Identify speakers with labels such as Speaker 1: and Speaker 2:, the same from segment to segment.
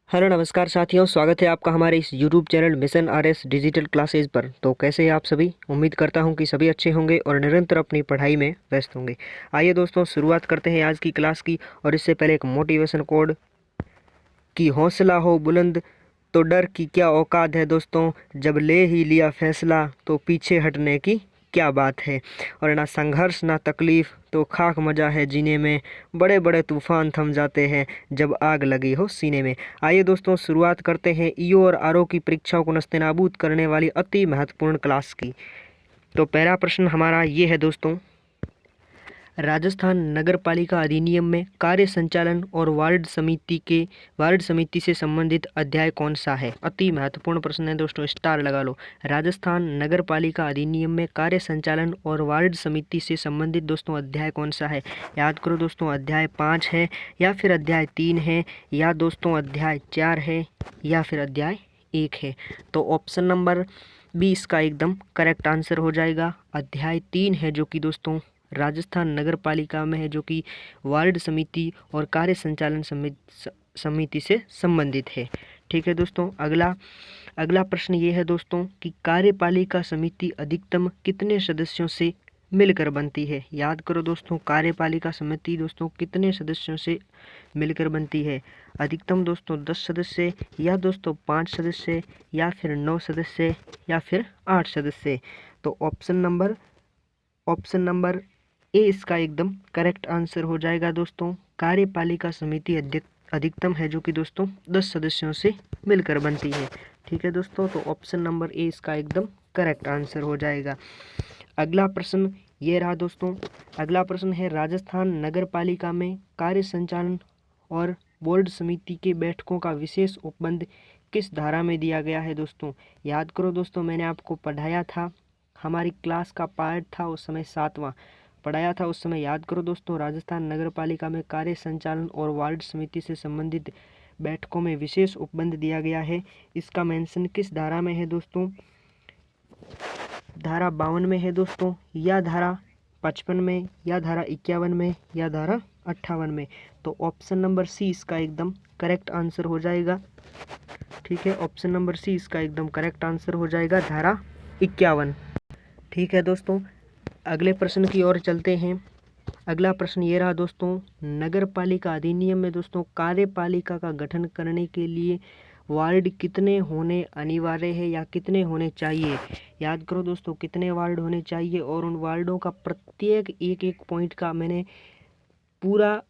Speaker 1: Hello नमस्कार साथियों, स्वागत है आपका हमारे इस YouTube channel mission RS digital classes पर। तो कैसे हैं आप सभी? उम्मीद करता हूं कि सभी अच्छे होंगे और निरंतर अपनी पढ़ाई में व्यस्त होंगे। आइए दोस्तों, शुरुआत करते हैं आज की क्लास की। और इससे पहले एक मोटिवेशन कोड कि हौसला हो बुलंद तो डर की क्या औकात है दोस्तों, जब ले ही लिया फैसला तो पीछे हटने की क्या बात है। और ना संघर्ष ना तकलीफ तो खाक मजा है जीने में, बड़े बड़े तूफान थम जाते हैं जब आग लगी हो सीने में। आइए दोस्तों, शुरुआत करते हैं ईओ और आरओ की परीक्षाओं को नस्तेनाबूद करने वाली अति महत्वपूर्ण क्लास की। तो पहला प्रश्न हमारा ये है दोस्तों, राजस्थान नगर पालिका अधिनियम में कार्य संचालन और वार्ड समिति से संबंधित अध्याय कौन सा है? अति महत्वपूर्ण प्रश्न है दोस्तों, स्टार लगा लो। राजस्थान नगर पालिका अधिनियम में कार्य संचालन और वार्ड समिति से संबंधित दोस्तों अध्याय कौन सा है? याद करो दोस्तों, अध्याय 5 है या फिर अध्याय 3 है या दोस्तों अध्याय 4 है या फिर अध्याय 1 है। तो ऑप्शन नंबर बी इसका एकदम करेक्ट आंसर हो जाएगा। अध्याय 3 है जो कि दोस्तों राजस्थान नगर पालिका में है, जो कि वार्ड समिति और कार्य संचालन समिति से संबंधित है। ठीक है दोस्तों, अगला प्रश्न ये है दोस्तों कि कार्यपालिका समिति अधिकतम कितने सदस्यों से मिलकर बनती है? याद करो दोस्तों, कार्यपालिका समिति दोस्तों कितने सदस्यों से मिलकर बनती है? अधिकतम दोस्तों 10 सदस्य या दोस्तों 5 सदस्य या फिर 9 सदस्य या फिर 8 सदस्य। तो ऑप्शन नंबर ए इसका एकदम करेक्ट आंसर हो जाएगा दोस्तों। कार्यपालिका समिति अधिकतम है जो कि दोस्तों 10 सदस्यों से मिलकर बनती है। ठीक है दोस्तों, तो ऑप्शन नंबर ए इसका एकदम करेक्ट आंसर हो जाएगा। अगला प्रश्न ये रहा दोस्तों, अगला प्रश्न है राजस्थान नगर पालिका में कार्य संचालन और बोर्ड समिति के बैठकों का विशेष उपबंध किस धारा में दिया गया है दोस्तों? याद करो दोस्तों, मैंने आपको पढ़ाया था, हमारी क्लास का पार्ट था उस समय 7वां पढ़ाया था उस समय। याद करो दोस्तों, राजस्थान नगर पालिका में कार्य संचालन और वार्ड समिति से संबंधित बैठकों में विशेष उपबंध दिया गया है। इसका मेंशन किस धारा में है दोस्तों? धारा 52 में है दोस्तों, या धारा 55 में, या धारा 51 में, या धारा 58 में। तो ऑप्शन नंबर सी इसका एकदम करेक्ट आंसर हो जाएगा। ठीक है, ऑप्शन नंबर सी इसका एकदम करेक्ट आंसर हो जाएगा, धारा 51। ठीक है दोस्तों, अगले प्रश्न की ओर चलते हैं। अगला प्रश्न ये रहा दोस्तों, नगर पालिका अधिनियम में दोस्तों कार्यपालिका का गठन करने के लिए वार्ड कितने होने अनिवार्य है या कितने होने चाहिए? याद करो दोस्तों, कितने वार्ड होने चाहिए और उन वार्डों का प्रत्येक एक एक पॉइंट का मैंने पूरा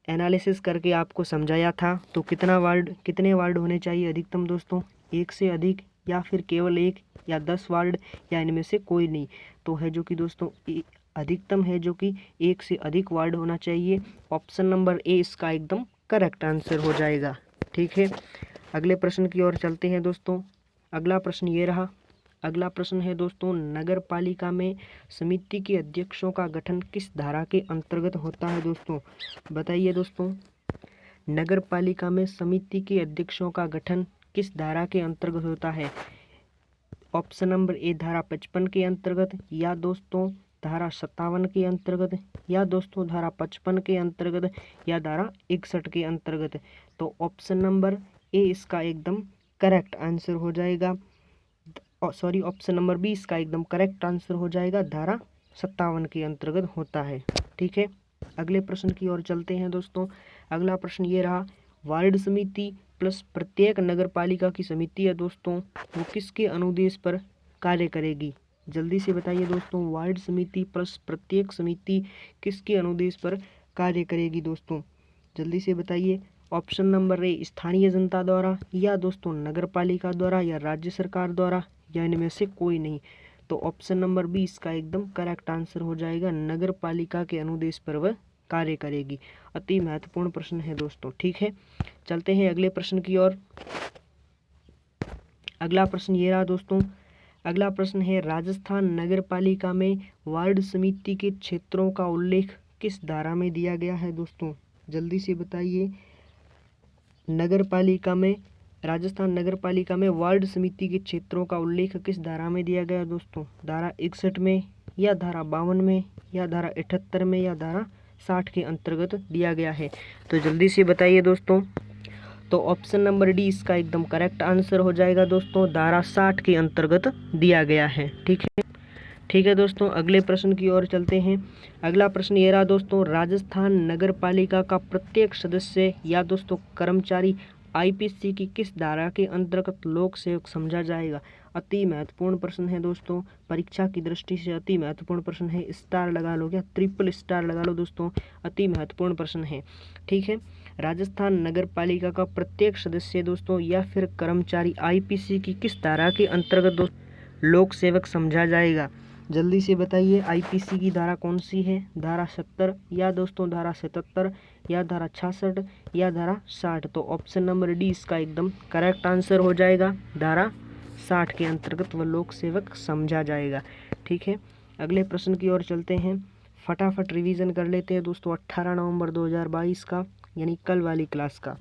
Speaker 1: एनालिसिस करके आपको समझाया था। तो कितने वार्ड होने चाहिए अधिकतम दोस्तों? एक से अधिक या फिर केवल एक या 10 वार्ड या इनमें से कोई नहीं। तो है जो कि दोस्तों अधिकतम है जो कि एक से अधिक वार्ड होना चाहिए। ऑप्शन नंबर ए इसका एकदम करेक्ट आंसर हो जाएगा। ठीक है, अगले प्रश्न की ओर चलते हैं दोस्तों। अगला प्रश्न ये रहा, अगला प्रश्न है दोस्तों, नगर पालिका में समिति के अध्यक्षों का गठन किस धारा के अंतर्गत होता है दोस्तों? बताइए दोस्तों, नगर पालिका में समिति के अध्यक्षों का गठन किस धारा के अंतर्गत होता है? ऑप्शन नंबर ए धारा 55 के अंतर्गत, या दोस्तों धारा 57 के अंतर्गत, या दोस्तों धारा 55 के अंतर्गत, या धारा 61 के अंतर्गत। तो ऑप्शन नंबर ए इसका एकदम करेक्ट आंसर हो जाएगा। सॉरी, ऑप्शन नंबर बी इसका एकदम करेक्ट आंसर हो जाएगा, धारा 57 के अंतर्गत होता है। ठीक है, अगले प्रश्न की ओर चलते हैं दोस्तों। अगला प्रश्न ये रहा, वार्ड समिति प्लस प्रत्येक नगर पालिका की समिति है दोस्तों, वो किसके अनुदेश पर कार्य करेगी? जल्दी से बताइए दोस्तों, वार्ड समिति प्लस प्रत्येक समिति किसके अनुदेश पर कार्य करेगी दोस्तों? जल्दी से बताइए। ऑप्शन नंबर ए स्थानीय जनता द्वारा, या दोस्तों नगर पालिका द्वारा, या राज्य सरकार द्वारा, या इनमें से कोई नहीं। तो ऑप्शन नंबर बी इसका एकदम करेक्ट आंसर हो जाएगा, नगर पालिका के अनुदेश पर वह कार्य करेगी। अति महत्वपूर्ण प्रश्न है दोस्तों। ठीक है, चलते हैं अगले प्रश्न की ओर। अगला प्रश्न ये रहा दोस्तों, अगला प्रश्न है राजस्थान नगर पालिका में वार्ड समिति के क्षेत्रों का उल्लेख किस धारा में दिया गया है दोस्तों? जल्दी से बताइए। नगर पालिका में, राजस्थान नगर पालिका में वार्ड समिति के क्षेत्रों का उल्लेख किस धारा में दिया गया दोस्तों? धारा 61 में, या धारा 52 में, या धारा 78 में, या धारा 60 के अंतर्गत दिया गया है। तो जल्दी से बताइए दोस्तों। तो ऑप्शन नंबर डी इसका एकदम करेक्ट आंसर हो जाएगा दोस्तों, धारा 60 के अंतर्गत दिया गया है। ठीक है दोस्तों, अगले प्रश्न की ओर चलते हैं। अगला प्रश्न ये रहा दोस्तों, राजस्थान नगर पालिका का प्रत्येक सदस्य या दोस्तों कर्मचारी आईपीसी की किस धारा के अंतर्गत लोक सेवक समझा जाएगा। अति महत्वपूर्ण प्रश्न है दोस्तों, परीक्षा की दृष्टि से अति महत्वपूर्ण प्रश्न है। स्टार लगा लो, क्या ट्रिपल स्टार लगा लो दोस्तों, अति महत्वपूर्ण प्रश्न है। ठीक है, राजस्थान नगर पालिका का प्रत्येक सदस्य दोस्तों या फिर कर्मचारी आईपीसी की किस धारा के अंतर्गत दोस्तों लोक सेवक समझा जाएगा। जल्दी से बताइए, आईपीसी की धारा कौन सी है। धारा 70 या दोस्तों धारा 77 या धारा 66 या धारा 60। तो ऑप्शन नंबर डी इसका एकदम करेक्ट आंसर हो जाएगा, धारा 60 के अंतर्गत वह लोक सेवक समझा जाएगा। ठीक है, अगले प्रश्न की ओर चलते हैं। फटाफट रिवीजन कर लेते हैं दोस्तों 18 नवंबर 2022 का, यानी कल वाली क्लास का।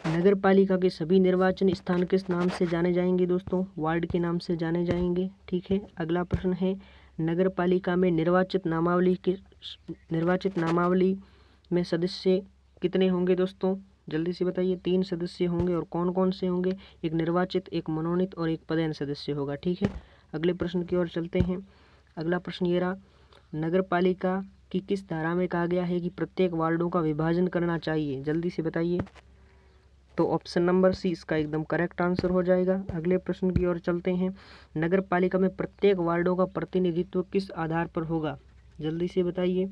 Speaker 1: नगर पालिका के सभी निर्वाचन स्थान किस नाम से जाने जाएंगे दोस्तों, वार्ड के नाम से जाने जाएंगे। ठीक है, अगला प्रश्न है, नगर पालिका में निर्वाचित नामावली में सदस्य कितने होंगे दोस्तों, जल्दी से बताइए। 3 सदस्य होंगे, और कौन कौन से होंगे, एक निर्वाचित, एक मनोनीत और एक पदेन सदस्य होगा। ठीक है, अगले प्रश्न की ओर चलते हैं। अगला प्रश्न ये रहा, नगर पालिका की किस धारा में कहा गया है कि प्रत्येक वार्डों का विभाजन करना चाहिए, जल्दी से बताइए। तो ऑप्शन नंबर सी इसका एकदम करेक्ट आंसर हो जाएगा। अगले प्रश्न की ओर चलते हैं। नगर पालिका में प्रत्येक वार्डों का प्रतिनिधित्व किस आधार पर होगा, जल्दी से बताइए,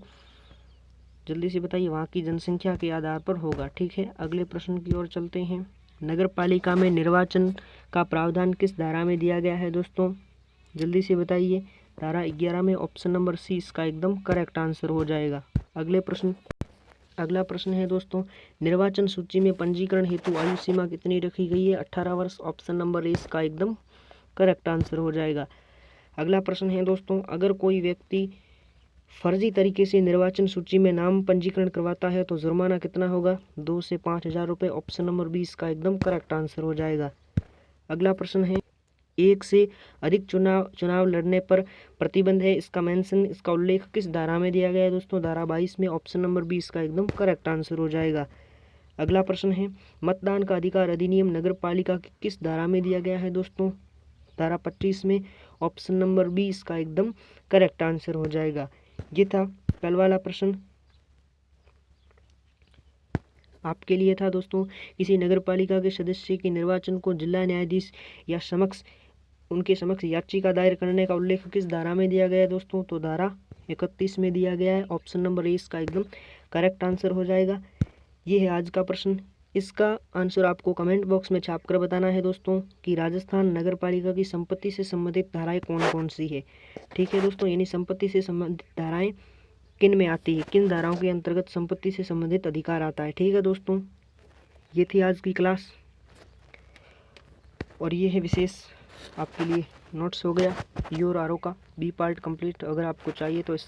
Speaker 1: वहाँ की जनसंख्या के आधार पर होगा। ठीक है, अगले प्रश्न की ओर चलते हैं। नगर पालिका में निर्वाचन का प्रावधान किस धारा में दिया गया है दोस्तों, जल्दी से बताइए। धारा 11 में, ऑप्शन नंबर सी इसका एकदम करेक्ट आंसर हो जाएगा। अगला प्रश्न है दोस्तों, निर्वाचन सूची में पंजीकरण हेतु आयु सीमा कितनी रखी गई है, 18 वर्ष। ऑप्शन नंबर ए इसका एकदम करेक्ट आंसर हो जाएगा। अगला प्रश्न है दोस्तों, अगर कोई व्यक्ति फर्जी तरीके से निर्वाचन सूची में नाम पंजीकरण करवाता है तो जुर्माना कितना होगा, 2 से 5,000 रुपये। ऑप्शन नंबर बी इसका एकदम करेक्ट आंसर हो जाएगा। अगला प्रश्न है, एक से अधिक चुनाव लड़ने पर प्रतिबंध है, इसका मेंशन, इसका उल्लेख किस धारा में दिया गया है दोस्तों, धारा 22 में। ऑप्शन नंबर बी इसका एकदम करेक्ट आंसर हो जाएगा। अगला प्रश्न है, मतदान का अधिकार अधिनियम नगर पालिका की किस धारा में दिया गया है दोस्तों, धारा 25 में। ऑप्शन नंबर बी इसका एकदम करेक्ट आंसर हो जाएगा। ये था कल वाला प्रश्न आपके लिए था दोस्तों। किसी नगर पालिका के सदस्य के निर्वाचन को जिला न्यायाधीश या उनके समक्ष याचिका दायर करने का उल्लेख किस धारा में दिया गया है दोस्तों, तो धारा 31 में दिया गया है। ऑप्शन नंबर ए इसका एकदम करेक्ट आंसर हो जाएगा। ये है आज का प्रश्न। इसका आंसर आपको कमेंट बॉक्स में छाप कर बताना है दोस्तों कि राजस्थान नगर पालिका की संपत्ति से संबंधित धाराएं कौन कौन सी है। ठीक है दोस्तों, यानी संपत्ति से संबंधित धाराएं किन में आती है, किन धाराओं के अंतर्गत संपत्ति से संबंधित अधिकार आता है। ठीक है दोस्तों, ये थी आज की क्लास, और ये है विशेष आपके लिए नोट्स हो गया योर आरओ का बी पार्ट कंप्लीट। अगर आपको चाहिए तो इस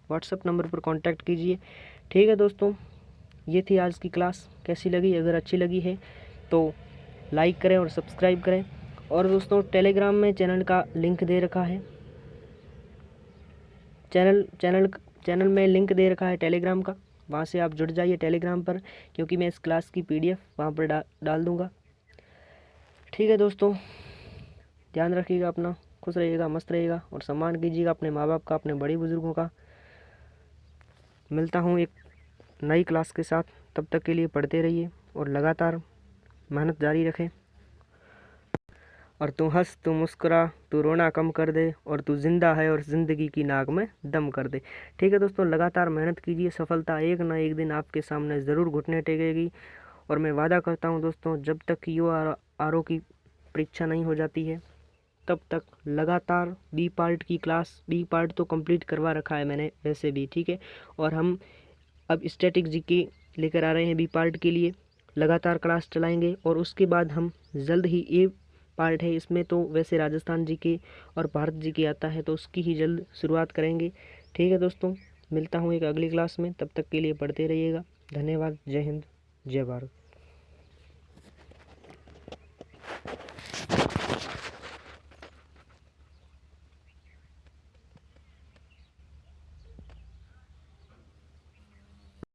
Speaker 1: व्हाट्सएप नंबर पर कांटेक्ट कीजिए। ठीक है दोस्तों, ये थी आज की क्लास। कैसी लगी, अगर अच्छी लगी है तो लाइक करें और सब्सक्राइब करें। और दोस्तों, टेलीग्राम में चैनल का लिंक दे रखा है, चैनल में लिंक दे रखा है टेलीग्राम का, वहाँ से आप जुड़ जाइए टेलीग्राम पर, क्योंकि मैं इस क्लास की PDF वहाँ पर डाल दूँगा। ठीक है दोस्तों, ध्यान रखिएगा अपना, खुश रहिएगा, मस्त रहिएगा, और सम्मान कीजिएगा अपने माँ बाप का, अपने बड़े बुजुर्गों का। मिलता हूँ एक नई क्लास के साथ, तब तक के लिए पढ़ते रहिए और लगातार मेहनत जारी रखें। और तू हंस, तू मुस्कुरा, तू रोना कम कर दे, और तू जिंदा है और ज़िंदगी की नाक में दम कर दे। ठीक है दोस्तों, लगातार मेहनत कीजिए, सफलता एक ना एक दिन आपके सामने ज़रूर घुटने टेकेगी। और मैं वादा करता हूँ दोस्तों, जब तक आरओ की परीक्षा नहीं हो जाती है तब तक लगातार बी पार्ट तो कंप्लीट करवा रखा है मैंने वैसे भी। ठीक है, और हम अब स्टैटिक जीके लेकर आ रहे हैं बी पार्ट के लिए, लगातार क्लास चलाएंगे। और उसके बाद हम जल्द ही ए पार्ट है, इसमें तो वैसे राजस्थान जीके और भारत जीके आता है, तो उसकी ही जल्द शुरुआत करेंगे। ठीक है दोस्तों, मिलता हूँ एक अगली क्लास में, तब तक के लिए पढ़ते रहिएगा। धन्यवाद। जय हिंद, जय भारत।